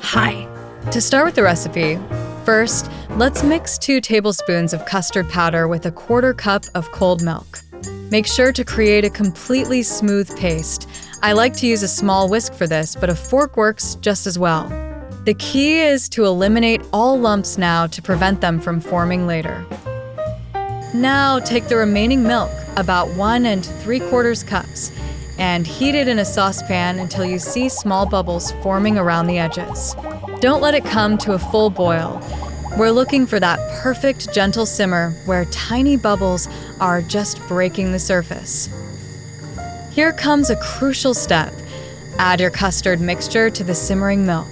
Hi. To start with the recipe, first, let's mix 2 tablespoons of custard powder with a 1/4 cup of cold milk. Make sure to create a completely smooth paste. I like to use a small whisk for this, but a fork works just as well. The key is to eliminate all lumps now to prevent them from forming later. Now take the remaining milk, about 1 3/4 cups, and heat it in a saucepan until you see small bubbles forming around the edges. Don't let it come to a full boil. We're looking for that perfect gentle simmer where tiny bubbles are just breaking the surface. Here comes a crucial step. Add your custard mixture to the simmering milk.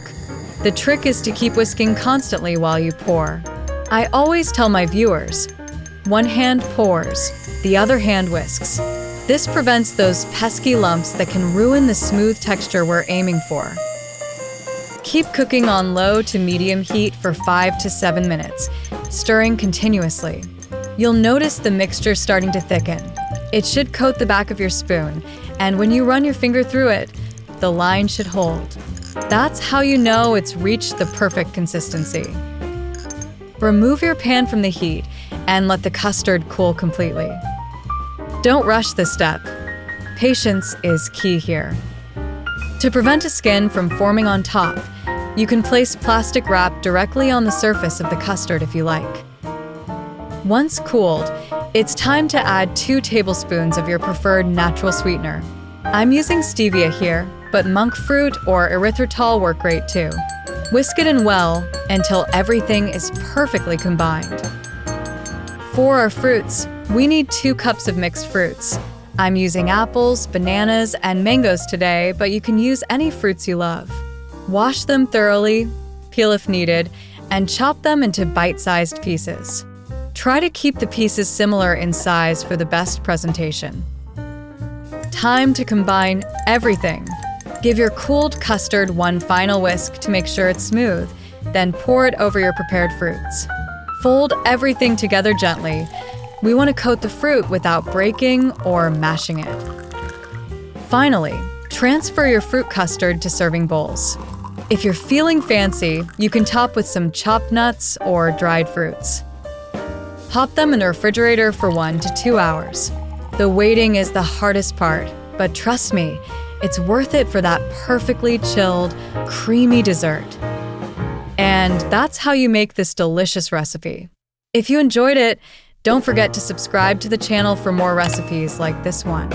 The trick is to keep whisking constantly while you pour. I always tell my viewers, one hand pours, the other hand whisks. This prevents those pesky lumps that can ruin the smooth texture we're aiming for. Keep cooking on low to medium heat for 5 to 7 minutes, stirring continuously. You'll notice the mixture starting to thicken. It should coat the back of your spoon, and when you run your finger through it, the line should hold. That's how you know it's reached the perfect consistency. Remove your pan from the heat and let the custard cool completely. Don't rush this step. Patience is key here. To prevent a skin from forming on top, you can place plastic wrap directly on the surface of the custard if you like. Once cooled, it's time to add 2 tablespoons of your preferred natural sweetener. I'm using stevia here, but monk fruit or erythritol work great too. Whisk it in well until everything is perfectly combined. For our fruits, we need 2 cups of mixed fruits. I'm using apples, bananas, and mangoes today, but you can use any fruits you love. Wash them thoroughly, peel if needed, and chop them into bite-sized pieces. Try to keep the pieces similar in size for the best presentation. Time to combine everything. Give your cooled custard one final whisk to make sure it's smooth, then pour it over your prepared fruits. Fold everything together gently. We want to coat the fruit without breaking or mashing it. Finally, transfer your fruit custard to serving bowls. If you're feeling fancy, you can top with some chopped nuts or dried fruits. Pop them in the refrigerator for 1 to 2 hours. The waiting is the hardest part, but trust me, it's worth it for that perfectly chilled, creamy dessert. And that's how you make this delicious recipe. If you enjoyed it, don't forget to subscribe to the channel for more recipes like this one.